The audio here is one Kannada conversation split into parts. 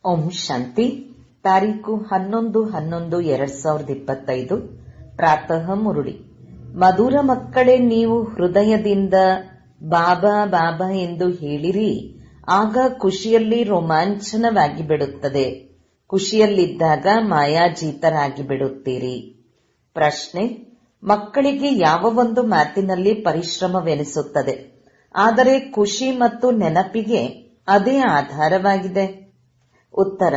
ಓಂ ಶಾಂತಿ. ತಾರೀಕು 11/11/2025 ಪ್ರಾತಃ ಮುರುಳಿ. ಮಧುರ ಮಕ್ಕಳೇ, ನೀವು ಹೃದಯದಿಂದ ಬಾಬಾ ಬಾಬಾ ಎಂದು ಹೇಳಿರಿ. ಆಗ ಖುಷಿಯಲ್ಲಿ ರೋಮಾಂಚನವಾಗಿ ಬಿಡುತ್ತದೆ. ಖುಷಿಯಲ್ಲಿದ್ದಾಗ ಮಾಯಾಜೀತರಾಗಿ ಬಿಡುತ್ತೀರಿ. ಪ್ರಶ್ನೆ: ಮಕ್ಕಳಿಗೆ ಯಾವ ಒಂದು ಮಾತಿನಲ್ಲಿ ಪರಿಶ್ರಮವೆನಿಸುತ್ತದೆ, ಆದರೆ ಖುಷಿ ಮತ್ತು ನೆನಪಿಗೆ ಅದೇ ಆಧಾರವಾಗಿದೆ? ಉತ್ತರ: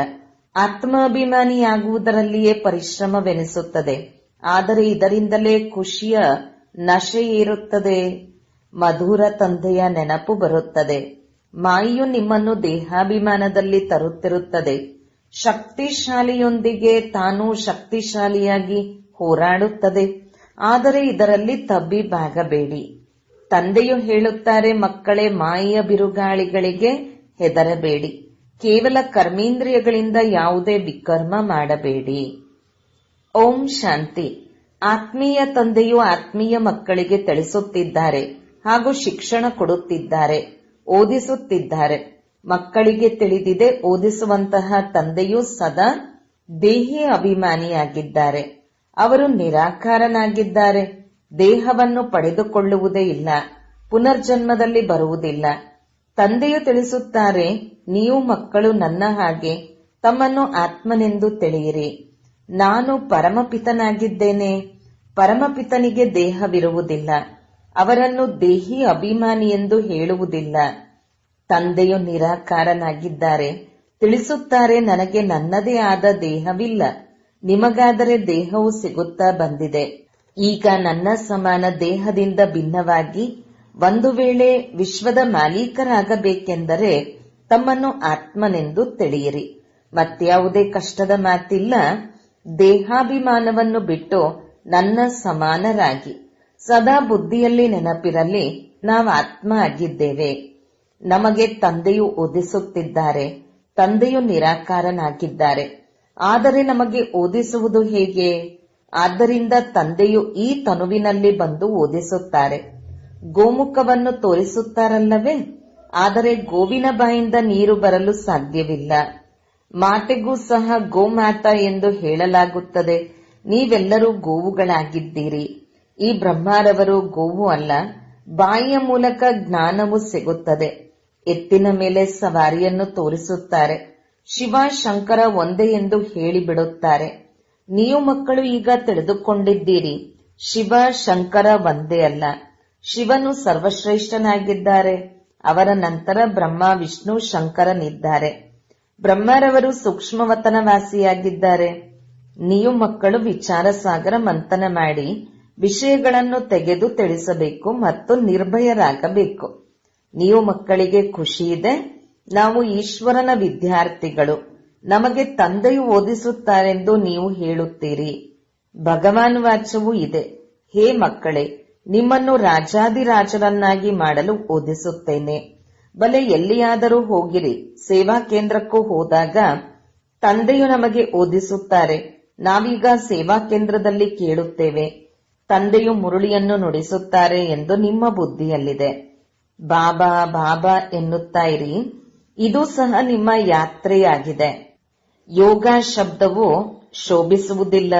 ಆತ್ಮಾಭಿಮಾನಿಯಾಗುವುದರಲ್ಲಿಯೇ ಪರಿಶ್ರಮವೆನಿಸುತ್ತದೆ, ಆದರೆ ಇದರಿಂದಲೇ ಖುಷಿಯ ನಶೆ ಏರುತ್ತದೆ. ಮಧುರ ತಂದೆಯ ನೆನಪು ಬರುತ್ತದೆ. ಮಾಯೆಯು ನಿಮ್ಮನ್ನು ದೇಹಾಭಿಮಾನದಲ್ಲಿ ತರುತ್ತಿರುತ್ತದೆ. ಶಕ್ತಿಶಾಲಿಯೊಂದಿಗೆ ತಾನು ಶಕ್ತಿಶಾಲಿಯಾಗಿ ಹೋರಾಡುತ್ತದೆ, ಆದರೆ ಇದರಲ್ಲಿ ತಬ್ಬಿಬ್ಬಾಗಬೇಡಿ. ತಂದೆಯು ಹೇಳುತ್ತಾರೆ, ಮಕ್ಕಳೇ, ಮಾಯೆಯ ಬಿರುಗಾಳಿಗಳಿಗೆ ಹೆದರಬೇಡಿ. ಕೇವಲ ಕರ್ಮೇಂದ್ರಿಯಗಳಿಂದ ಯಾವುದೇ ವಿಕರ್ಮ ಮಾಡಬೇಡಿ. ಓಂ ಶಾಂತಿ. ಆತ್ಮೀಯ ತಂದೆಯು ಆತ್ಮೀಯ ಮಕ್ಕಳಿಗೆ ತಿಳಿಸುತ್ತಿದ್ದಾರೆ ಹಾಗೂ ಶಿಕ್ಷಣ ಕೊಡುತ್ತಿದ್ದಾರೆ, ಓದಿಸುತ್ತಿದ್ದಾರೆ. ಮಕ್ಕಳಿಗೆ ತಿಳಿದಿದೆ, ಓದಿಸುವಂತಹ ತಂದೆಯು ಸದಾ ದೇಹಿ ಅಭಿಮಾನಿಯಾಗಿದ್ದಾರೆ. ಅವರು ನಿರಾಕಾರನಾಗಿದ್ದಾರೆ. ದೇಹವನ್ನು ಪಡೆದುಕೊಳ್ಳುವುದೇ ಇಲ್ಲ, ಪುನರ್ಜನ್ಮದಲ್ಲಿ ಬರುವುದಿಲ್ಲ. ತಂದೆಯು ತಿಳಿಸುತ್ತಾರೆ, ನೀವು ಮಕ್ಕಳು ನನ್ನ ಹಾಗೆ ತಮ್ಮನ್ನು ಆತ್ಮನೆಂದು ತಿಳಿಯಿರಿ. ನಾನು ಪರಮಪಿತನಾಗಿದ್ದೇನೆ. ಪರಮಪಿತನಿಗೆ ದೇಹವಿರುವುದಿಲ್ಲ. ಅವರನ್ನು ದೇಹಿ ಅಭಿಮಾನಿ ಎಂದು ಹೇಳುವುದಿಲ್ಲ. ತಂದೆಯು ನಿರಾಕಾರನಾಗಿದ್ದಾರೆ. ತಿಳಿಸುತ್ತಾರೆ, ನನಗೆ ನನ್ನದೇ ಆದ ದೇಹವಿಲ್ಲ. ನಿಮಗಾದರೆ ದೇಹವು ಸಿಗುತ್ತಾ ಬಂದಿದೆ. ಈಗ ನನ್ನ ಸಮಾನ ದೇಹದಿಂದ ಭಿನ್ನವಾಗಿ ಒಂದು ವೇಳೆ ವಿಶ್ವದ ಮಾಲೀಕರಾಗಬೇಕೆಂದರೆ ತಮ್ಮನ್ನು ಆತ್ಮನೆಂದು ತಿಳಿಯಿರಿ. ಮತ್ಯಾವುದೇ ಕಷ್ಟದ ಮಾತಿಲ್ಲ. ದೇಹಾಭಿಮಾನವನ್ನು ಬಿಟ್ಟು ನನ್ನ ಸಮಾನರಾಗಿ ಸದಾ ಬುದ್ಧಿಯಲ್ಲಿ ನೆನಪಿರಲಿ, ನಾವು ಆತ್ಮ ಆಗಿದ್ದೇವೆ. ನಮಗೆ ತಂದೆಯು ಓದಿಸುತ್ತಿದ್ದಾರೆ. ತಂದೆಯು ನಿರಾಕಾರನಾಗಿದ್ದಾರೆ, ಆದರೆ ನಮಗೆ ಓದಿಸುವುದು ಹೇಗೆ? ಆದ್ದರಿಂದ ತಂದೆಯು ಈ ತನುವಿನಲ್ಲಿ ಬಂದು ಓದಿಸುತ್ತಾರೆ. ಗೋಮುಖವನ್ನು ತೋರಿಸುತ್ತಾರಲ್ಲವೇ, ಆದರೆ ಗೋವಿನ ಬಾಯಿಂದ ನೀರು ಬರಲು ಸಾಧ್ಯವಿಲ್ಲ. ಮಾತೆಗೂ ಸಹ ಗೋಮಾತಾ ಎಂದು ಹೇಳಲಾಗುತ್ತದೆ. ನೀವೆಲ್ಲರೂ ಗೋವುಗಳಾಗಿದ್ದೀರಿ. ಈ ಬ್ರಹ್ಮರವರು ಗೋವು ಅಲ್ಲ. ಬಾಯಿಯ ಮೂಲಕ ಜ್ಞಾನವು ಸಿಗುತ್ತದೆ. ಎತ್ತಿನ ಮೇಲೆ ಸವಾರಿಯನ್ನು ತೋರಿಸುತ್ತಾರೆ. ಶಿವ ಶಂಕರ ಒಂದೇ ಎಂದು ಹೇಳಿಬಿಡುತ್ತಾರೆ. ನೀವು ಮಕ್ಕಳು ಈಗ ತಿಳಿದುಕೊಂಡಿದ್ದೀರಿ, ಶಿವ ಶಂಕರ ಒಂದೇ ಅಲ್ಲ. ಶಿವನು ಸರ್ವಶ್ರೇಷ್ಠನಾಗಿದ್ದಾರೆ. ಅವರ ನಂತರ ಬ್ರಹ್ಮ ವಿಷ್ಣು ಶಂಕರನಿದ್ದಾರೆ. ಬ್ರಹ್ಮರವರು ಸೂಕ್ಷ್ಮವತನವಾಸಿಯಾಗಿದ್ದಾರೆ. ನೀವು ಮಕ್ಕಳು ವಿಚಾರ ಸಾಗರ ಮಂಥನ ಮಾಡಿ ವಿಷಯಗಳನ್ನು ತೆಗೆದು ತಿಳಿಸಬೇಕು ಮತ್ತು ನಿರ್ಭಯರಾಗಬೇಕು. ನೀವು ಮಕ್ಕಳಿಗೆ ಖುಷಿ ಇದೆ, ನಾವು ಈಶ್ವರನ ವಿದ್ಯಾರ್ಥಿಗಳು, ನಮಗೆ ತಂದೆಯು ಓದಿಸುತ್ತಾರೆಂದು ನೀವು ಹೇಳುತ್ತೀರಿ. ಭಗವಾನ್ ವಾಚ್ಯವೂ ಇದೆ, ಹೇ ಮಕ್ಕಳೇ, ನಿಮ್ಮನ್ನು ರಾಜಾದಿರಾಜರನ್ನಾಗಿ ಮಾಡಲು ಓದಿಸುತ್ತೇನೆ. ಬಲೆ ಎಲ್ಲಿಯಾದರೂ ಹೋಗಿರಿ. ಸೇವಾ ಕೇಂದ್ರಕ್ಕೂ ಹೋದಾಗ ತಂದೆಯು ನಮಗೆ ಓದಿಸುತ್ತಾರೆ. ನಾವೀಗ ಸೇವಾ ಕೇಂದ್ರದಲ್ಲಿ ಕೇಳುತ್ತೇವೆ, ತಂದೆಯು ಮುರುಳಿಯನ್ನು ನುಡಿಸುತ್ತಾರೆ ಎಂದು ನಿಮ್ಮ ಬುದ್ಧಿಯಲ್ಲಿದೆ. ಬಾಬಾ ಬಾಬಾ ಎನ್ನುತ್ತಾ ಇರಿ. ಇದು ಸಹ ನಿಮ್ಮ ಯಾತ್ರೆಯಾಗಿದೆ. ಯೋಗ ಶಬ್ದವು ಶೋಭಿಸುವುದಿಲ್ಲ.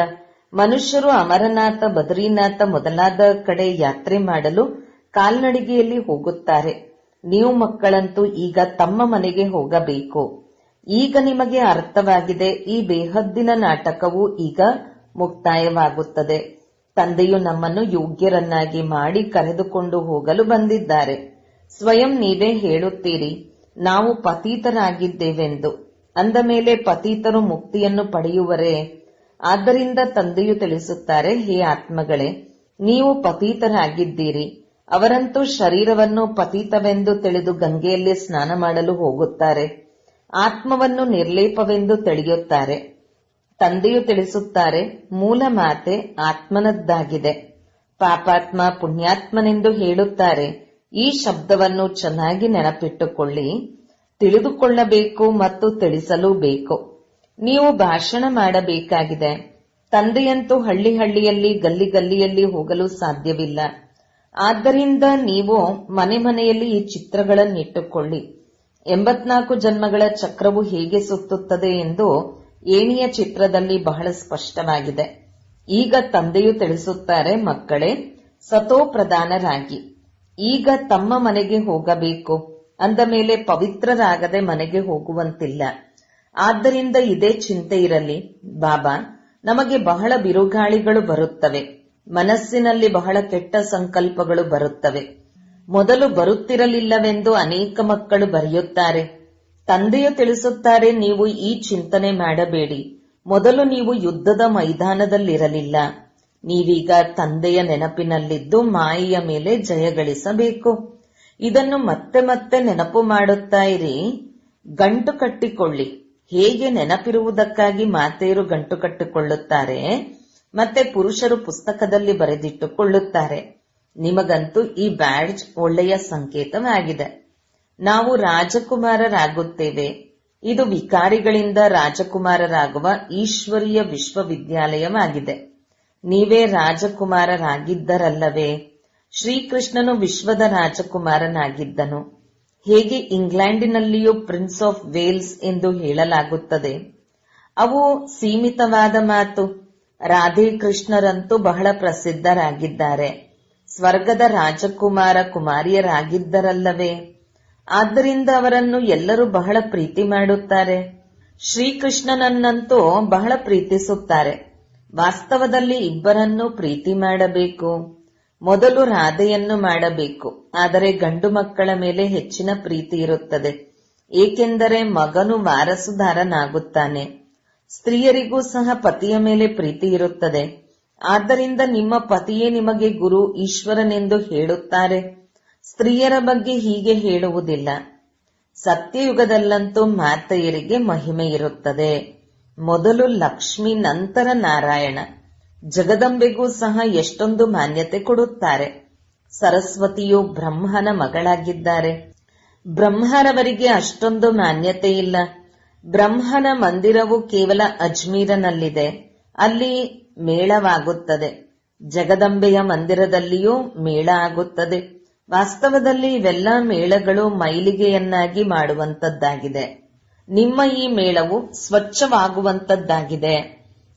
ಮನುಷ್ಯರು ಅಮರನಾಥ, ಬದ್ರಿನಾಥ ಮೊದಲಾದ ಕಡೆ ಯಾತ್ರೆ ಮಾಡಲು ಕಾಲ್ನಡಿಗೆಯಲ್ಲಿ ಹೋಗುತ್ತಾರೆ. ನೀವು ಮಕ್ಕಳಂತೂ ಈಗ ತಮ್ಮ ಮನೆಗೆ ಹೋಗಬೇಕು. ಈಗ ನಿಮಗೆ ಅರ್ಥವಾಗಿದೆ, ಈ ಬೇಹದ್ದಿನ ನಾಟಕವು ಈಗ ಮುಕ್ತಾಯವಾಗುತ್ತದೆ. ತಂದೆಯು ನಮ್ಮನ್ನು ಯೋಗ್ಯರನ್ನಾಗಿ ಮಾಡಿ ಕರೆದುಕೊಂಡು ಹೋಗಲು ಬಂದಿದ್ದಾರೆ. ಸ್ವಯಂ ನೀವೇ ಹೇಳುತ್ತೀರಿ, ನಾವು ಪತೀತರಾಗಿದ್ದೇವೆಂದು. ಅಂದ ಮೇಲೆ ಪತೀತರು ಮುಕ್ತಿಯನ್ನು ಪಡೆಯುವರೇ? ಆದ್ದರಿಂದ ತಂದೆಯು ತಿಳಿಸುತ್ತಾರೆ, ಹೇ ಆತ್ಮಗಳೇ, ನೀವು ಪತೀತರಾಗಿದ್ದೀರಿ. ಅವರಂತೂ ಶರೀರವನ್ನು ಪತೀತವೆಂದು ತಿಳಿದು ಗಂಗೆಯಲ್ಲಿ ಸ್ನಾನ ಮಾಡಲು ಹೋಗುತ್ತಾರೆ. ಆತ್ಮವನ್ನು ನಿರ್ಲೇಪವೆಂದು ತಿಳಿಯುತ್ತಾರೆ. ತಂದೆಯು ತಿಳಿಸುತ್ತಾರೆ, ಮೂಲ ಮಾತೆ ಆತ್ಮನದ್ದಾಗಿದೆ. ಪಾಪಾತ್ಮ ಪುಣ್ಯಾತ್ಮನೆಂದು ಹೇಳುತ್ತಾರೆ. ಈ ಶಬ್ದವನ್ನು ಚೆನ್ನಾಗಿ ನೆನಪಿಟ್ಟುಕೊಳ್ಳಿ. ತಿಳಿದುಕೊಳ್ಳಬೇಕು ಮತ್ತು ತಿಳಿಸಲೂ ಬೇಕು. ನೀವು ಭಾಷಣ ಮಾಡಬೇಕಾಗಿದೆ. ತಂದೆಯಂತೂ ಹಳ್ಳಿ ಹಳ್ಳಿಯಲ್ಲಿ, ಗಲ್ಲಿ ಗಲ್ಲಿಯಲ್ಲಿ ಹೋಗಲು ಸಾಧ್ಯವಿಲ್ಲ. ಆದ್ದರಿಂದ ನೀವು ಮನೆ ಮನೆಯಲ್ಲಿ ಈ ಚಿತ್ರಗಳನ್ನಿಟ್ಟುಕೊಳ್ಳಿ. 84 ಜನ್ಮಗಳ ಚಕ್ರವು ಹೇಗೆ ಸುತ್ತುತ್ತದೆ ಎಂದು ಏಣಿಯ ಚಿತ್ರದಲ್ಲಿ ಬಹಳ ಸ್ಪಷ್ಟವಾಗಿದೆ. ಈಗ ತಂದೆಯು ತಿಳಿಸುತ್ತಾರೆ, ಮಕ್ಕಳೇ ಸತೋ ಪ್ರಧಾನರಾಗಿ ಈಗ ತಮ್ಮ ಮನೆಗೆ ಹೋಗಬೇಕು. ಅಂದ ಮೇಲೆ ಪವಿತ್ರರಾಗದೆ ಮನೆಗೆ ಹೋಗುವಂತಿಲ್ಲ. ಆದ್ದರಿಂದ ಇದೇ ಚಿಂತೆ ಇರಲಿ. ಬಾಬಾ, ನಮಗೆ ಬಹಳ ಬಿರುಗಾಳಿಗಳು ಬರುತ್ತವೆ, ಮನಸ್ಸಿನಲ್ಲಿ ಬಹಳ ಕೆಟ್ಟ ಸಂಕಲ್ಪಗಳು ಬರುತ್ತವೆ. ಮೊದಲು ಬರುತ್ತಿರಲಿಲ್ಲವೆಂದು ಅನೇಕ ಮಕ್ಕಳು ಬರೆಯುತ್ತಾರೆ. ತಂದೆಯು ತಿಳಿಸುತ್ತಾರೆ, ನೀವು ಈ ಚಿಂತನೆ ಮಾಡಬೇಡಿ. ಮೊದಲು ನೀವು ಯುದ್ಧದ ಮೈದಾನದಲ್ಲಿರಲಿಲ್ಲ. ನೀವೀಗ ತಂದೆಯ ನೆನಪಿನಲ್ಲಿದ್ದು ಮಾಯೆಯ ಮೇಲೆ ಜಯಗಳಿಸಬೇಕು. ಇದನ್ನು ಮತ್ತೆ ಮತ್ತೆ ನೆನಪು ಮಾಡುತ್ತಾ ಇರಿ. ಗಂಟು ಕಟ್ಟಿಕೊಳ್ಳಿ. ಹೇಗೆ ನೆನಪಿರುವುದಕ್ಕಾಗಿ ಮಾತೆಯರು ಗಂಟು ಕಟ್ಟಿಕೊಳ್ಳುತ್ತಾರೆ, ಮತ್ತೆ ಪುರುಷರು ಪುಸ್ತಕದಲ್ಲಿ ಬರೆದಿಟ್ಟುಕೊಳ್ಳುತ್ತಾರೆ. ನಿಮಗಂತೂ ಈ ಬ್ಯಾಡ್ಜ್ ಒಳ್ಳೆಯ ಸಂಕೇತವಾಗಿದೆ. ನಾವು ರಾಜಕುಮಾರರಾಗುತ್ತೇವೆ. ಇದು ವಿಕಾರಿಗಳಿಂದ ರಾಜಕುಮಾರರಾಗುವ ಈಶ್ವರೀಯ ವಿಶ್ವವಿದ್ಯಾಲಯವಾಗಿದೆ. ನೀವೇ ರಾಜಕುಮಾರರಾಗಿದ್ದರಲ್ಲವೇ? ಶ್ರೀಕೃಷ್ಣನು ವಿಶ್ವದ ರಾಜಕುಮಾರನಾಗಿದ್ದನು. ಹೇಗೆ ಇಂಗ್ಲೆಂಡಿನಲ್ಲಿಯೂ ಪ್ರಿನ್ಸ್ ಆಫ್ ವೇಲ್ಸ್ ಎಂದು ಹೇಳಲಾಗುತ್ತದೆ. ಅವು ಸೀಮಿತವಾದ ಮಾತು. ರಾಧೆ ಕೃಷ್ಣರಂತೂ ಬಹಳ ಪ್ರಸಿದ್ಧರಾಗಿದ್ದಾರೆ. ಸ್ವರ್ಗದ ರಾಜಕುಮಾರ ಕುಮಾರಿಯರಾಗಿದ್ದರಲ್ಲವೇ? ಆದ್ದರಿಂದ ಅವರನ್ನು ಎಲ್ಲರೂ ಬಹಳ ಪ್ರೀತಿ ಮಾಡುತ್ತಾರೆ. ಶ್ರೀಕೃಷ್ಣನನ್ನಂತೂ ಬಹಳ ಪ್ರೀತಿಸುತ್ತಾರೆ. ವಾಸ್ತವದಲ್ಲಿ ಇಬ್ಬರನ್ನೂ ಪ್ರೀತಿ ಮಾಡಬೇಕು. ಮೊದಲು ರಾಧೆಯನ್ನು ಮಾಡಬೇಕು. ಆದರೆ ಗಂಡು ಮಕ್ಕಳ ಮೇಲೆ ಹೆಚ್ಚಿನ ಪ್ರೀತಿ ಇರುತ್ತದೆ, ಏಕೆಂದರೆ ಮಗನು ವಾರಸುದಾರನಾಗುತ್ತಾನೆ. ಸ್ತ್ರೀಯರಿಗೂ ಸಹ ಪತಿಯ ಮೇಲೆ ಪ್ರೀತಿ ಇರುತ್ತದೆ. ಆದ್ದರಿಂದ ನಿಮ್ಮ ಪತಿಯೇ ನಿಮಗೆ ಗುರು ಈಶ್ವರನೆಂದು ಹೇಳುತ್ತಾರೆ. ಸ್ತ್ರೀಯರ ಬಗ್ಗೆ ಹೀಗೆ ಹೇಳುವುದಿಲ್ಲ. ಸತ್ಯಯುಗದಲ್ಲಂತೂ ಮಾತೆಯರಿಗೆ ಮಹಿಮೆ ಇರುತ್ತದೆ. ಮೊದಲು ಲಕ್ಷ್ಮಿ, ನಂತರ ನಾರಾಯಣ. ಜಗದಂಬೆಗೂ ಸಹ ಎಷ್ಟೊಂದು ಮಾನ್ಯತೆ ಕೊಡುತ್ತಾರೆ. ಸರಸ್ವತಿಯು ಬ್ರಹ್ಮನ ಮಗಳಾಗಿದ್ದಾರೆ. ಬ್ರಹ್ಮರವರಿಗೆ ಅಷ್ಟೊಂದು ಮಾನ್ಯತೆ ಇಲ್ಲ. ಬ್ರಹ್ಮನ ಮಂದಿರವು ಕೇವಲ ಅಜ್ಮೀರನಲ್ಲಿದೆ. ಅಲ್ಲಿ ಮೇಳವಾಗುತ್ತದೆ. ಜಗದಂಬೆಯ ಮಂದಿರದಲ್ಲಿಯೂ ಮೇಳ ಆಗುತ್ತದೆ. ವಾಸ್ತವದಲ್ಲಿ ಇವೆಲ್ಲ ಮೇಳಗಳು ಮೈಲಿಗೆಯನ್ನಾಗಿ ಮಾಡುವಂತದ್ದಾಗಿದೆ. ನಿಮ್ಮ ಈ ಮೇಳವು ಸ್ವಚ್ಛವಾಗುವಂತದ್ದಾಗಿದೆ.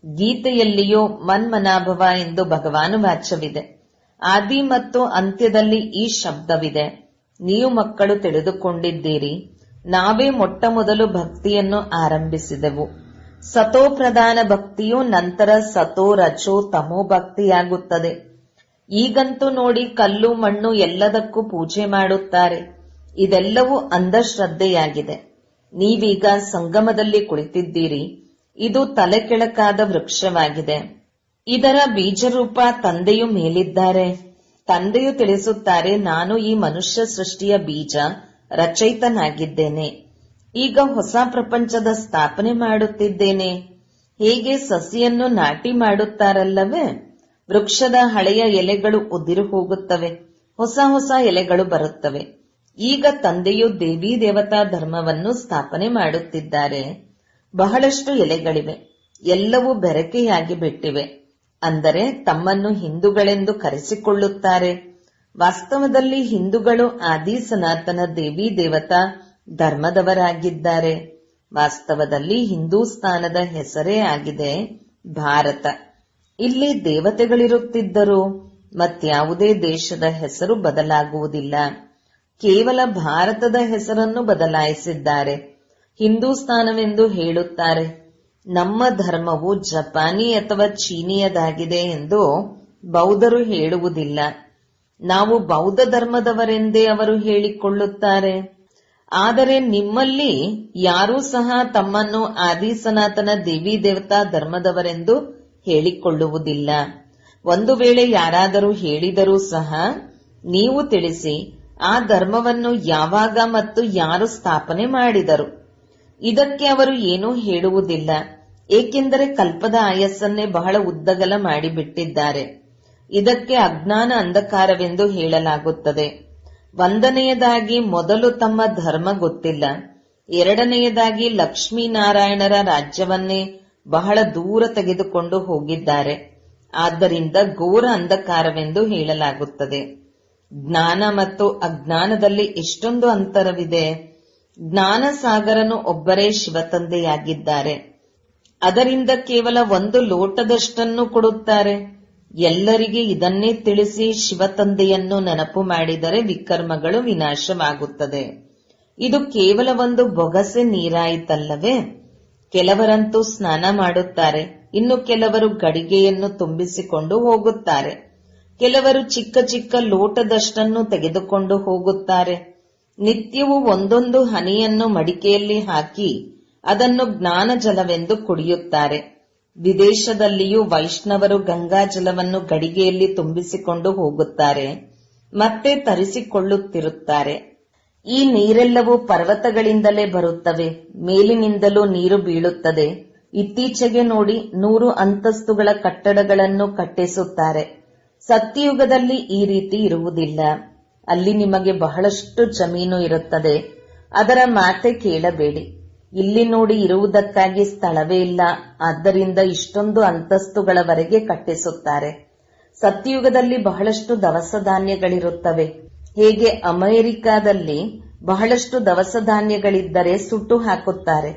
ಗೀತೆಯಲ್ಲಿಯೂ ಮನ್ಮನಾಭವ ಎಂದು ಭಗವಾನ್ ವಾಚ್ಯವಿದೆ. ಆದಿ ಮತ್ತು ಅಂತ್ಯದಲ್ಲಿ ಈ ಶಬ್ದವಿದೆ. ನೀವು ಮಕ್ಕಳು ತಿಳಿದುಕೊಂಡಿದ್ದೀರಿ. ನಾವೇ ಮೊಟ್ಟ ಮೊದಲು ಭಕ್ತಿಯನ್ನು ಆರಂಭಿಸಿದೆವು. ಸತೋ ಪ್ರಧಾನ ಭಕ್ತಿಯು ನಂತರ ಸತೋ ರಜೋ ತಮೋ ಭಕ್ತಿಯಾಗುತ್ತದೆ. ಈಗಂತೂ ನೋಡಿ, ಕಲ್ಲು ಮಣ್ಣು ಎಲ್ಲದಕ್ಕೂ ಪೂಜೆ ಮಾಡುತ್ತಾರೆ. ಇದೆಲ್ಲವೂ ಅಂಧಶ್ರದ್ಧೆಯಾಗಿದೆ. ನೀವೀಗ ಸಂಗಮದಲ್ಲಿ ಕುಳಿತಿದ್ದೀರಿ. ಇದು ತಲೆ ಕೆಳಕಾದ ವೃಕ್ಷವಾಗಿದೆ. ಇದರ ಬೀಜರೂಪ ತಂದೆಯು ಮೇಲಿದ್ದಾರೆ. ತಂದೆಯು ತಿಳಿಸುತ್ತಾರೆ, ನಾನು ಈ ಮನುಷ್ಯ ಸೃಷ್ಟಿಯ ಬೀಜ ರಚಯಿತನಾಗಿದ್ದೇನೆ. ಈಗ ಹೊಸ ಪ್ರಪಂಚದ ಸ್ಥಾಪನೆ ಮಾಡುತ್ತಿದ್ದೇನೆ. ಹೇಗೆ ಸಸಿಯನ್ನು ನಾಟಿ ಮಾಡುತ್ತಾರಲ್ಲವೇ? ವೃಕ್ಷದ ಹಳೆಯ ಎಲೆಗಳು ಉದಿರು ಹೋಗುತ್ತವೆ, ಹೊಸ ಹೊಸ ಎಲೆಗಳು ಬರುತ್ತವೆ. ಈಗ ತಂದೆಯು ದೇವಿ ದೇವತಾ ಧರ್ಮವನ್ನು ಸ್ಥಾಪನೆ ಮಾಡುತ್ತಿದ್ದಾರೆ. ಬಹಳಷ್ಟು ಎಲೆಗಳಿವೆ. ಎಲ್ಲವೂ ಬೆರಕೆಯಾಗಿ ಬಿಟ್ಟಿವೆ. ಅಂದರೆ ತಮ್ಮನ್ನು ಹಿಂದೂಗಳೆಂದು ಕರೆಸಿಕೊಳ್ಳುತ್ತಾರೆ. ವಾಸ್ತವದಲ್ಲಿ ಹಿಂದೂಗಳು ಆದಿ ಸನಾತನ ದೇವಿ ದೇವತಾ ಧರ್ಮದವರಾಗಿದ್ದಾರೆ. ವಾಸ್ತವದಲ್ಲಿ ಹಿಂದೂಸ್ತಾನದ ಹೆಸರೇ ಆಗಿದೆ ಭಾರತ. ಇಲ್ಲಿ ದೇವತೆಗಳಿರುತ್ತಿದ್ದರು. ಮತ್ಯಾವುದೇ ದೇಶದ ಹೆಸರು ಬದಲಾಗುವುದಿಲ್ಲ. ಕೇವಲ ಭಾರತದ ಹೆಸರನ್ನು ಬದಲಾಯಿಸಿದ್ದಾರೆ. ಹಿಂದೂಸ್ತಾನವೆಂದು ಹೇಳುತ್ತಾರೆ. ನಮ್ಮ ಧರ್ಮವು ಜಪಾನಿ ಅಥವಾ ಚೀನಿಯದಾಗಿದೆ ಎಂದು ಬೌದ್ಧರು ಹೇಳುವುದಿಲ್ಲ. ನಾವು ಬೌದ್ಧ ಧರ್ಮದವರೆಂದೇ ಅವರು ಹೇಳಿಕೊಳ್ಳುತ್ತಾರೆ. ಆದರೆ ನಿಮ್ಮಲ್ಲಿ ಯಾರೂ ಸಹ ತಮ್ಮನ್ನು ಆದಿ ಸನಾತನ ದೇವಿ ದೇವತಾ ಧರ್ಮದವರೆಂದು ಹೇಳಿಕೊಳ್ಳುವುದಿಲ್ಲ. ಒಂದು ವೇಳೆ ಯಾರಾದರೂ ಹೇಳಿದರೂ ಸಹ ನೀವು ತಿಳಿಸಿ, ಆ ಧರ್ಮವನ್ನು ಯಾವಾಗ ಮತ್ತು ಯಾರು ಸ್ಥಾಪನೆ ಮಾಡಿದರು. ಇದಕ್ಕೆ ಅವರು ಏನೂ ಹೇಳುವುದಿಲ್ಲ, ಏಕೆಂದರೆ ಕಲ್ಪದ ಆಯಸ್ಸನ್ನೇ ಬಹಳ ಉದ್ದಗಲ ಮಾಡಿಬಿಟ್ಟಿದ್ದಾರೆ. ಇದಕ್ಕೆ ಅಜ್ಞಾನ ಅಂಧಕಾರವೆಂದು ಹೇಳಲಾಗುತ್ತದೆ. ಒಂದನೆಯದಾಗಿ ಮೊದಲು ತಮ್ಮ ಧರ್ಮ ಗೊತ್ತಿಲ್ಲ. ಎರಡನೆಯದಾಗಿ ಲಕ್ಷ್ಮೀನಾರಾಯಣರ ರಾಜ್ಯವನ್ನೇ ಬಹಳ ದೂರ ತೆಗೆದುಕೊಂಡು ಹೋಗಿದ್ದಾರೆ. ಆದ್ದರಿಂದ ಘೋರ ಅಂಧಕಾರವೆಂದು ಹೇಳಲಾಗುತ್ತದೆ. ಜ್ಞಾನ ಮತ್ತು ಅಜ್ಞಾನದಲ್ಲಿ ಎಷ್ಟೊಂದು ಅಂತರವಿದೆ. ಜ್ಞಾನಸಾಗರನು ಒಬ್ಬರೇ ಶಿವತಂದೆಯಾಗಿದ್ದಾರೆ. ಅದರಿಂದ ಕೇವಲ ಒಂದು ಲೋಟದಷ್ಟನ್ನು ಕೊಡುತ್ತಾರೆ. ಎಲ್ಲರಿಗೆ ಇದನ್ನೇ ತಿಳಿಸಿ ಶಿವತಂದೆಯನ್ನು ನೆನಪು ಮಾಡಿದರೆ ವಿಕರ್ಮಗಳು ವಿನಾಶವಾಗುತ್ತದೆ. ಇದು ಕೇವಲ ಒಂದು ಬೊಗಸೆ ನೀರಾಯಿತಲ್ಲವೇ? ಕೆಲವರಂತೂ ಸ್ನಾನ ಮಾಡುತ್ತಾರೆ, ಇನ್ನು ಕೆಲವರು ಗಡಿಗೆಯನ್ನು ತುಂಬಿಸಿಕೊಂಡು ಹೋಗುತ್ತಾರೆ. ಕೆಲವರು ಚಿಕ್ಕ ಚಿಕ್ಕ ಲೋಟದಷ್ಟನ್ನು ತೆಗೆದುಕೊಂಡು ಹೋಗುತ್ತಾರೆ. ನಿತ್ಯವೂ ಒಂದೊಂದು ಹನಿಯನ್ನು ಮಡಿಕೆಯಲ್ಲಿ ಹಾಕಿ ಅದನ್ನು ಜ್ಞಾನ ಜಲವೆಂದು ಕುಡಿಯುತ್ತಾರೆ. ವಿದೇಶದಲ್ಲಿಯೂ ವೈಷ್ಣವರು ಗಂಗಾಜಲವನ್ನು ಗಡಿಗೆಯಲ್ಲಿ ತುಂಬಿಸಿಕೊಂಡು ಹೋಗುತ್ತಾರೆ, ಮತ್ತೆ ತರಿಸಿಕೊಳ್ಳುತ್ತಿರುತ್ತಾರೆ. ಈ ನೀರೆಲ್ಲವೂ ಪರ್ವತಗಳಿಂದಲೇ ಬರುತ್ತವೆ, ಮೇಲಿನಿಂದಲೂ ನೀರು ಬೀಳುತ್ತದೆ. ಇತ್ತೀಚೆಗೆ ನೋಡಿ 100 ಅಂತಸ್ತುಗಳ ಕಟ್ಟಡಗಳನ್ನು ಕಟ್ಟಿಸುತ್ತಾರೆ. ಸತ್ಯಯುಗದಲ್ಲಿ ಈ ರೀತಿ ಇರುವುದಿಲ್ಲ. ಅಲ್ಲಿ ನಿಮಗೆ ಬಹಳಷ್ಟು ಜಮೀನು ಇರುತ್ತದೆ, ಅದರ ಮಾತೆ ಕೇಳಬೇಡಿ. ಇಲ್ಲಿ ನೋಡಿ ಇರುವುದಕ್ಕಾಗಿ ಸ್ಥಳವೇ ಇಲ್ಲ, ಆದ್ದರಿಂದ ಇಷ್ಟೊಂದು ಅಂತಸ್ತುಗಳವರೆಗೆ ಕಟ್ಟಿಸುತ್ತಾರೆ. ಸತ್ಯಯುಗದಲ್ಲಿ ಬಹಳಷ್ಟು ದವಸ ಧಾನ್ಯಗಳಿರುತ್ತವೆ. ಹೇಗೆ ಅಮೆರಿಕಾದಲ್ಲಿ ಬಹಳಷ್ಟು ದವಸ ಧಾನ್ಯಗಳಿದ್ದರೆ ಸುಟ್ಟು ಹಾಕುತ್ತಾರೆ.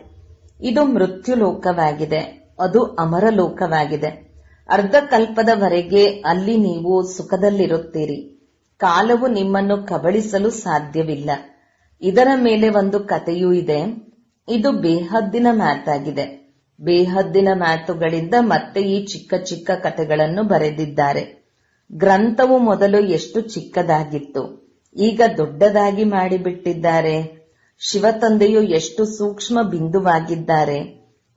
ಇದು ಮೃತ್ಯು ಲೋಕವಾಗಿದೆ, ಅದು ಅಮರ ಲೋಕವಾಗಿದೆ. ಅರ್ಧ ಕಲ್ಪದವರೆಗೆ ಅಲ್ಲಿ ನೀವು ಸುಖದಲ್ಲಿರುತ್ತೀರಿ. ಕಾಲವು ನಿಮ್ಮನ್ನು ಕಬಳಿಸಲು ಸಾಧ್ಯವಿಲ್ಲ. ಇದರ ಮೇಲೆ ಒಂದು ಕಥೆಯೂ ಇದೆ. ಇದು ಬೇಹದ್ದಿನ ಮಾತಾಗಿದೆ. ಬೇಹದ್ದಿನ ಮಾತುಗಳಿಂದ ಮತ್ತೆ ಈ ಚಿಕ್ಕ ಚಿಕ್ಕ ಕಥೆಗಳನ್ನು ಬರೆದಿದ್ದಾರೆ. ಗ್ರಂಥವು ಮೊದಲು ಎಷ್ಟು ಚಿಕ್ಕದಾಗಿತ್ತು, ಈಗ ದೊಡ್ಡದಾಗಿ ಮಾಡಿಬಿಟ್ಟಿದ್ದಾರೆ. ಶಿವತಂದೆಯು ಎಷ್ಟು ಸೂಕ್ಷ್ಮ ಬಿಂದುವಾಗಿದ್ದಾರೆ.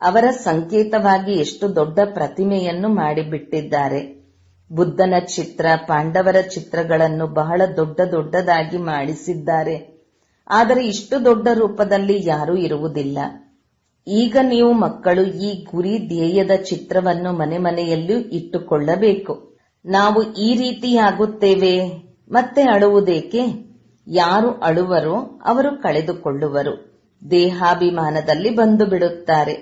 ಅವರ ಸಂಕೇತವಾಗಿ ಎಷ್ಟು ದೊಡ್ಡ ಪ್ರತಿಮೆಯನ್ನು ಮಾಡಿಬಿಟ್ಟಿದ್ದಾರೆ. ಬುದ್ಧನ ಚಿತ್ರ, ಪಾಂಡವರ ಚಿತ್ರಗಳನ್ನು ಬಹಳ ದೊಡ್ಡದಾಗಿ ಮಾಡಿಸಿದ್ದಾರೆ. ಆದರೆ ಇಷ್ಟು ದೊಡ್ಡ ರೂಪದಲ್ಲಿ ಯಾರೂ ಇರುವುದಿಲ್ಲ. ಈಗ ನೀವು ಮಕ್ಕಳು ಈ ಗುರಿ ಧ್ಯೇಯದ ಚಿತ್ರವನ್ನು ಮನೆ ಮನೆಯಲ್ಲೂ ಇಟ್ಟುಕೊಳ್ಳಬೇಕು. ನಾವು ಈ ರೀತಿಯಾಗುತ್ತೇವೆ, ಮತ್ತೆ ಅಳುವುದೇಕೆ? ಯಾರು ಅಳುವರೋ ಅವರು ಕಳೆದುಕೊಳ್ಳುವರು. ದೇಹಾಭಿಮಾನದಲ್ಲಿ ಬಂದು ಬಿಡುತ್ತಾರೆ.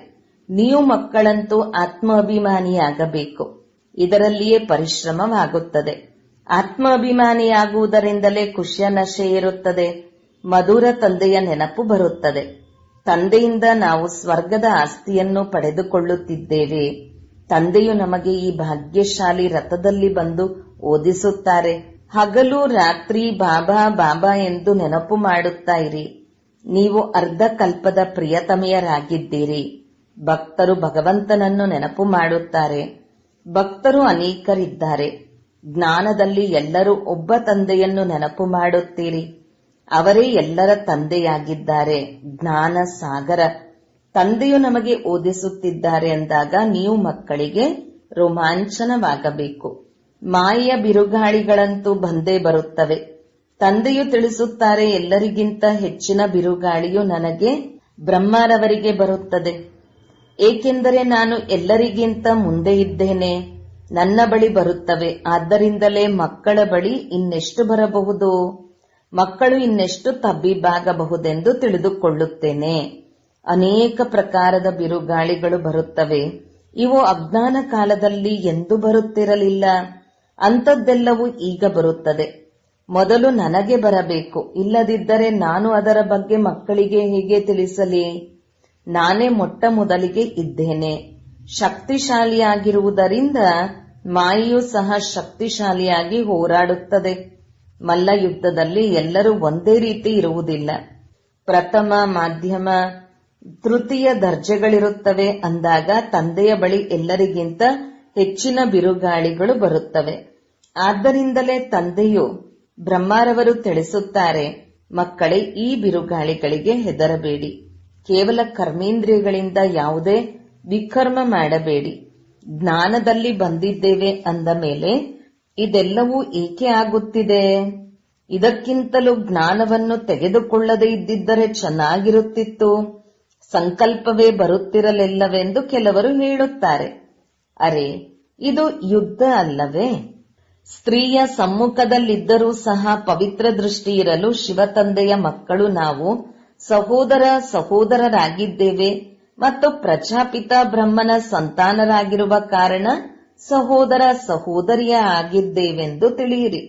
ನೀವು ಮಕ್ಕಳಂತೂ ಆತ್ಮಾಭಿಮಾನಿಯಾಗಬೇಕು. ಇದರಲ್ಲಿಯೇ ಪರಿಶ್ರಮವಾಗುತ್ತದೆ. ಆತ್ಮಾಭಿಮಾನಿಯಾಗುವುದರಿಂದಲೇ ಖುಷಿಯ ನಶೆ ಇರುತ್ತದೆ. ಮಧುರ ತಂದೆಯ ನೆನಪು ಬರುತ್ತದೆ. ತಂದೆಯಿಂದ ನಾವು ಸ್ವರ್ಗದ ಆಸ್ತಿಯನ್ನು ಪಡೆದುಕೊಳ್ಳುತ್ತಿದ್ದೇವೆ. ತಂದೆಯು ನಮಗೆ ಈ ಭಾಗ್ಯಶಾಲಿ ರಥದಲ್ಲಿ ಬಂದು ಓದಿಸುತ್ತಾರೆ. ಹಗಲು ರಾತ್ರಿ ಬಾಬಾ ಬಾಬಾ ಎಂದು ನೆನಪು ಮಾಡುತ್ತಾ ಇರಿ. ನೀವು ಅರ್ಧ ಕಲ್ಪದ ಪ್ರಿಯತಮೆಯರಾಗಿದ್ದೀರಿ. ಭಕ್ತರು ಭಗವಂತನನ್ನು ನೆನಪು ಮಾಡುತ್ತಾರೆ. ಭಕ್ತರು ಅನೇಕರಿದ್ದಾರೆ. ಜ್ಞಾನದಲ್ಲಿ ಎಲ್ಲರೂ ಒಬ್ಬ ತಂದೆಯನ್ನು ನೆನಪು ಮಾಡುತ್ತೀರಿ. ಅವರೇ ಎಲ್ಲರ ತಂದೆಯಾಗಿದ್ದಾರೆ. ಜ್ಞಾನ ಸಾಗರ ತಂದೆಯು ನಮಗೆ ಓದಿಸುತ್ತಿದ್ದಾರೆ ಎಂದಾಗ ನೀವು ಮಕ್ಕಳಿಗೆ ರೋಮಾಂಚನವಾಗಬೇಕು. ಮಾಯೆಯ ಬಿರುಗಾಳಿಗಳಂತೂ ಬಂದೇ ಬರುತ್ತವೆ. ತಂದೆಯು ತಿಳಿಸುತ್ತಾರೆ, ಎಲ್ಲರಿಗಿಂತ ಹೆಚ್ಚಿನ ಬಿರುಗಾಳಿಯು ನನಗೆ ಬ್ರಹ್ಮರವರಿಗೆ ಬರುತ್ತದೆ. ಏಕೆಂದರೆ ನಾನು ಎಲ್ಲರಿಗಿಂತ ಮುಂದೆ ಇದ್ದೇನೆ. ನನ್ನ ಬಳಿ ಬರುತ್ತವೆ. ಆದ್ದರಿಂದಲೇ ಮಕ್ಕಳ ಬಳಿ ಇನ್ನೆಷ್ಟು ಬರಬಹುದು, ಮಕ್ಕಳು ಇನ್ನೆಷ್ಟು ತಬ್ಬಿಬ್ಬಾಗಬಹುದೆಂದು ತಿಳಿದುಕೊಳ್ಳುತ್ತೇನೆ. ಅನೇಕ ಪ್ರಕಾರದ ಬಿರುಗಾಳಿಗಳು ಬರುತ್ತವೆ. ಇವು ಅಜ್ಞಾನ ಕಾಲದಲ್ಲಿ ಎಂದೂ ಬರುತ್ತಿರಲಿಲ್ಲ. ಅಂಥದ್ದೆಲ್ಲವೂ ಈಗ ಬರುತ್ತದೆ. ಮೊದಲು ನನಗೆ ಬರಬೇಕು, ಇಲ್ಲದಿದ್ದರೆ ನಾನು ಅದರ ಬಗ್ಗೆ ಮಕ್ಕಳಿಗೆ ಹೇಗೆ ತಿಳಿಸಲಿ? ನಾನೇ ಮೊಟ್ಟ ಮೊದಲಿಗೆ ಇದ್ದೇನೆ. ಶಕ್ತಿಶಾಲಿಯಾಗಿರುವುದರಿಂದ ಮಾಯೆಯೂ ಸಹ ಶಕ್ತಿಶಾಲಿಯಾಗಿ ಹೋರಾಡುತ್ತದೆ. ಮಲ್ಲ ಯುದ್ಧದಲ್ಲಿ ಎಲ್ಲರೂ ಒಂದೇ ರೀತಿ ಇರುವುದಿಲ್ಲ. ಪ್ರಥಮ, ಮಾಧ್ಯಮ, ತೃತೀಯ ದರ್ಜೆಗಳಿರುತ್ತವೆ. ಅಂದಾಗ ತಂದೆಯ ಬಳಿ ಎಲ್ಲರಿಗಿಂತ ಹೆಚ್ಚಿನ ಬಿರುಗಾಳಿಗಳು ಬರುತ್ತವೆ. ಆದ್ದರಿಂದಲೇ ತಂದೆಯು ಬ್ರಹ್ಮರವರು ತಿಳಿಸುತ್ತಾರೆ, ಮಕ್ಕಳೇ, ಈ ಬಿರುಗಾಳಿಗಳಿಗೆ ಹೆದರಬೇಡಿ. ಕೇವಲ ಕರ್ಮೇಂದ್ರಿಯಗಳಿಂದ ಯಾವುದೇ ವಿಕರ್ಮ ಮಾಡಬೇಡಿ. ಜ್ಞಾನದಲ್ಲಿ ಬಂದಿದ್ದೇವೆ ಅಂದ ಮೇಲೆ ಇದೆಲ್ಲವೂ ಏಕೆ ಆಗುತ್ತಿದೆ? ಇದಕ್ಕಿಂತಲೂ ಜ್ಞಾನವನ್ನು ತೆಗೆದುಕೊಳ್ಳದೇ ಇದ್ದಿದ್ದರೆ ಚೆನ್ನಾಗಿರುತ್ತಿತ್ತು. ಸಂಕಲ್ಪವೇ ಬರುತ್ತಿರಲಿಲ್ಲವೆಂದು ಕೆಲವರು ಹೇಳುತ್ತಾರೆ. ಅರೆ, ಇದು ಯುದ್ಧ ಅಲ್ಲವೇ? ಸ್ತ್ರೀಯ ಸಮ್ಮುಖದಲ್ಲಿದ್ದರೂ ಸಹ ಪವಿತ್ರ ದೃಷ್ಟಿ ಇರಲು ಶಿವತಂದೆಯ ಮಕ್ಕಳು ನಾವು ಸಹೋದರರಾಗಿದ್ದೇವೆ ಮತ್ತು ಪ್ರಜಾಪಿತ ಬ್ರಹ್ಮನ ಸಂತಾನರಾಗಿರುವ ಕಾರಣ ಸಹೋದರಿಯ ಆಗಿದ್ದೇವೆಂದು ತಿಳಿಯಿರಿ.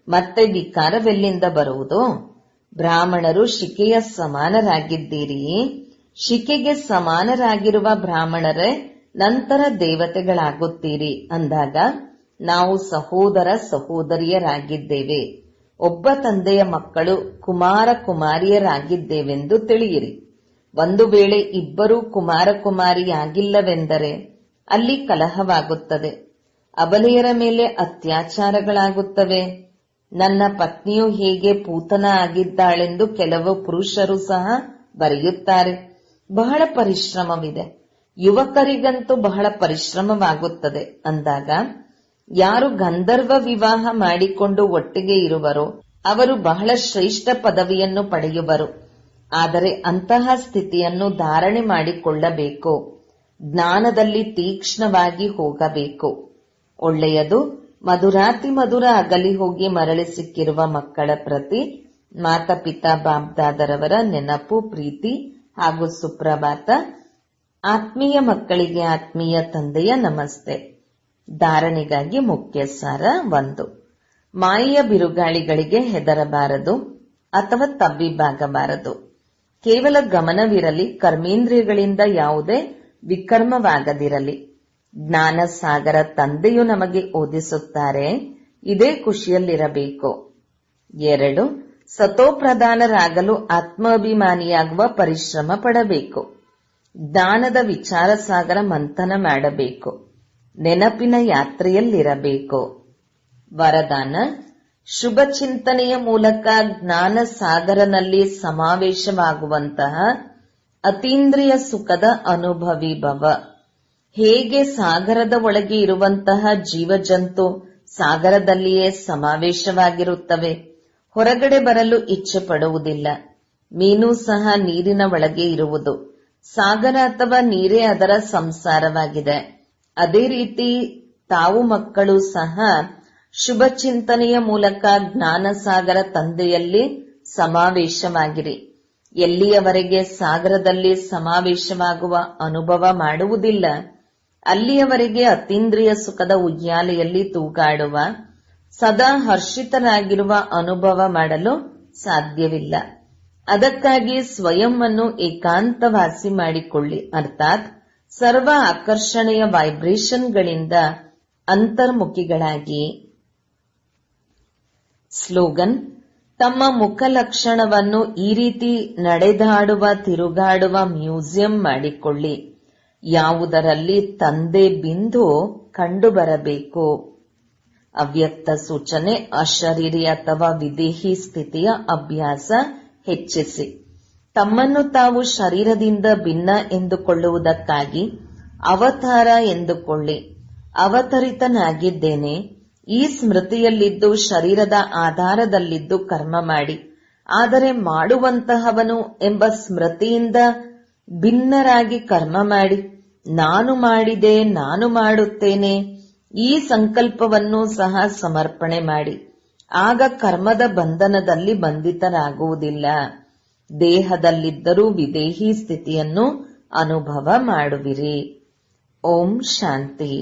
ಮತ್ತೆ ವಿಕಾರವೆಲ್ಲಿಂದ ಬರುವುದು? ಬ್ರಾಹ್ಮಣರು ಶಿಕೆಯ ಸಮಾನರಾಗಿದ್ದೀರಿ. ಶಿಕೆಗೆ ಸಮಾನರಾಗಿರುವ ಬ್ರಾಹ್ಮಣರೇ ನಂತರ ದೇವತೆಗಳಾಗುತ್ತೀರಿ ಅಂದಾಗ ನಾವು ಸಹೋದರ ಸಹೋದರಿಯರಾಗಿದ್ದೇವೆ. ಒಬ್ಬ ತಂದೆಯ ಮಕ್ಕಳು ಕುಮಾರ ಕುಮಾರಿಯರಾಗಿದ್ದೇವೆಂದು ತಿಳಿಯಿರಿ. ಒಂದು ವೇಳೆ ಇಬ್ಬರೂ ಕುಮಾರ ಕುಮಾರಿಯಾಗಿಲ್ಲವೆಂದರೆ ಅಲ್ಲಿ ಕಲಹವಾಗುತ್ತದೆ. ಅಬಲೆಯರ ಮೇಲೆ ಅತ್ಯಾಚಾರಗಳಾಗುತ್ತವೆ. ನನ್ನ ಪತ್ನಿಯು ಹೇಗೆ ಪೂತನ ಆಗಿದ್ದಾಳೆಂದು ಕೆಲವು ಪುರುಷರು ಸಹ ಬರೆಯುತ್ತಾರೆ. ಬಹಳ ಪರಿಶ್ರಮವಿದೆ. ಯುವಕರಿಗಂತೂ ಬಹಳ ಪರಿಶ್ರಮವಾಗುತ್ತದೆ ಅಂದಾಗ ಯಾರು ಗಂಧರ್ವ ವಿವಾಹ ಮಾಡಿಕೊಂಡು ಒಟ್ಟಿಗೆ ಇರುವರೋ ಅವರು ಬಹಳ ಶ್ರೇಷ್ಠ ಪದವಿಯನ್ನು ಪಡೆಯುವರು. ಆದರೆ ಅಂತಹ ಸ್ಥಿತಿಯನ್ನು ಧಾರಣೆ ಮಾಡಿಕೊಳ್ಳಬೇಕು. ಜ್ಞಾನದಲ್ಲಿ ತೀಕ್ಷ್ಣವಾಗಿ ಹೋಗಬೇಕು. ಒಳ್ಳೆಯದು. ಮಧುರಾತಿ ಮಧುರ ಅಗಲಿ ಹೋಗಿ ಮರಳಿ ಸಿಕ್ಕಿರುವ ಮಕ್ಕಳ ಪ್ರತಿ ಮಾತಾಪಿತಾ ಬಾಬ್ದಾದರವರ ನೆನಪು, ಪ್ರೀತಿ ಹಾಗೂ ಸುಪ್ರಭಾತ. ಆತ್ಮೀಯ ಮಕ್ಕಳಿಗೆ ಆತ್ಮೀಯ ತಂದೆಯ ನಮಸ್ತೆ. ಧಾರಣೆಗಾಗಿ ಮುಖ್ಯ ಸಾರ 1. ಮಾಯೆಯ ಬಿರುಗಾಳಿಗಳಿಗೆ ಹೆದರಬಾರದು ಅಥವಾ ತಬ್ಬಿಬ್ಬಾಗಬಾರದು. ಕೇವಲ ಗಮನವಿರಲಿ. ಕರ್ಮೇಂದ್ರಿಯಗಳಿಂದ ಯಾವುದೇ ವಿಕರ್ಮವಾಗದಿರಲಿ. ಜ್ಞಾನ ಸಾಗರ ತಂದೆಯು ನಮಗೆ ಓದಿಸುತ್ತಾರೆ. ಇದೇ ಖುಷಿಯಲ್ಲಿರಬೇಕು. 2. ಸತೋಪ್ರಧಾನರಾಗಲು ಆತ್ಮಾಭಿಮಾನಿಯಾಗುವ ಪರಿಶ್ರಮ ಪಡಬೇಕು. ಜ್ಞಾನದ ವಿಚಾರ ಸಾಗರ ಮಂಥನ ಮಾಡಬೇಕು. ನೆನಪಿನ ಯಾತ್ರೆಯಲ್ಲಿರಬೇಕು. ವರದಾನ: ಶುಭ ಚಿಂತನೆಯ ಮೂಲಕ ಜ್ಞಾನ ಸಾಗರನಲ್ಲಿ ಸಮಾವೇಶವಾಗುವಂತಹ ಅತೀಂದ್ರಿಯ ಸುಖದ ಅನುಭವಿ ಭವ. ಹೇಗೆ ಸಾಗರದ ಒಳಗೆ ಇರುವಂತಹ ಜೀವಜಂತು ಸಾಗರದಲ್ಲಿಯೇ ಸಮಾವೇಶವಾಗಿರುತ್ತವೆ, ಹೊರಗಡೆ ಬರಲು ಇಚ್ಛೆ ಪಡುವುದಿಲ್ಲ. ಮೀನು ಸಹ ನೀರಿನ ಒಳಗೆ ಇರುವುದು. ಸಾಗರ ಅಥವಾ ನೀರೇ ಅದರ ಸಂಸಾರವಾಗಿದೆ. ಅದೇ ರೀತಿ ತಾವು ಮಕ್ಕಳು ಸಹ ಶುಭ ಚಿಂತನೆಯ ಮೂಲಕ ಜ್ಞಾನ ಸಾಗರ ತಂದೆಯಲ್ಲಿ ಸಮಾವೇಶವಾಗಿರಿ. ಎಲ್ಲಿಯವರೆಗೆ ಸಾಗರದಲ್ಲಿ ಸಮಾವೇಶವಾಗುವ ಅನುಭವ ಮಾಡುವುದಿಲ್ಲ, ಅಲ್ಲಿಯವರೆಗೆ ಅತೀಂದ್ರಿಯ ಸುಖದ ಉಯ್ಯಾಲೆಯಲ್ಲಿ ತೂಗಾಡುವ, ಸದಾ ಹರ್ಷಿತರಾಗಿರುವ ಅನುಭವ ಮಾಡಲು ಸಾಧ್ಯವಿಲ್ಲ. ಅದಕ್ಕಾಗಿ ಸ್ವಯಂ ಅನ್ನು ಏಕಾಂತವಾಸಿ ಮಾಡಿಕೊಳ್ಳಿ. ಅರ್ಥಾತ್ ಸರ್ವ ಆಕರ್ಷಣೆಯ ವೈಬ್ರೇಷನ್ಗಳಿಂದ ಅಂತರ್ಮುಖಿಗಳಾಗಿ. ಸ್ಲೋಗನ್: ತಮ್ಮ ಮುಖ ಲಕ್ಷಣವನ್ನು ಈ ರೀತಿ ನಡೆದಾಡುವ ತಿರುಗಾಡುವ ಮ್ಯೂಸಿಯಂ ಮಾಡಿಕೊಳ್ಳಿ, ಯಾವುದರಲ್ಲಿ ತಂದೆ ಬಿಂದು ಕಂಡುಬರಬೇಕು. ಅವ್ಯಕ್ತ ಸೂಚನೆ: ಅಶರೀರಿ ಅಥವಾ ವಿದೇಹಿ ಸ್ಥಿತಿಯ ಅಭ್ಯಾಸ ಹೆಚ್ಚಿಸಿ. ತಮ್ಮನ್ನು ತಾವು ಶರೀರದಿಂದ ಭಿನ್ನ ಎಂದುಕೊಳ್ಳುವುದಕ್ಕಾಗಿ ಅವತಾರ ಎಂದುಕೊಳ್ಳಿ. ಅವತರಿತನಾಗಿದ್ದೇನೆ. ಈ ಸ್ಮೃತಿಯಲ್ಲಿದ್ದು ಶರೀರದ ಆಧಾರದಲ್ಲಿದ್ದು ಕರ್ಮ ಮಾಡಿ. ಆದರೆ ಮಾಡುವಂತಹವನು ಎಂಬ ಸ್ಮೃತಿಯಿಂದ ಭಿನ್ನರಾಗಿ ಕರ್ಮ ಮಾಡಿ. ನಾನು ಮಾಡಿದೆ, ನಾನು ಮಾಡುತ್ತೇನೆ, ಈ ಸಂಕಲ್ಪವನ್ನು ಸಹ ಸಮರ್ಪಣೆ ಮಾಡಿ. ಆಗ ಕರ್ಮದ ಬಂಧನದಲ್ಲಿ ಬಂಧಿತರಾಗುವುದಿಲ್ಲ. ದೇಹದಲ್ಲಿದ್ದರೂ ವಿದೇಹಿ ಸ್ಥಿತಿಯನ್ನು ಅನುಭವ ಮಾಡುವಿರಿ. ಓಂ ಶಾಂತಿ.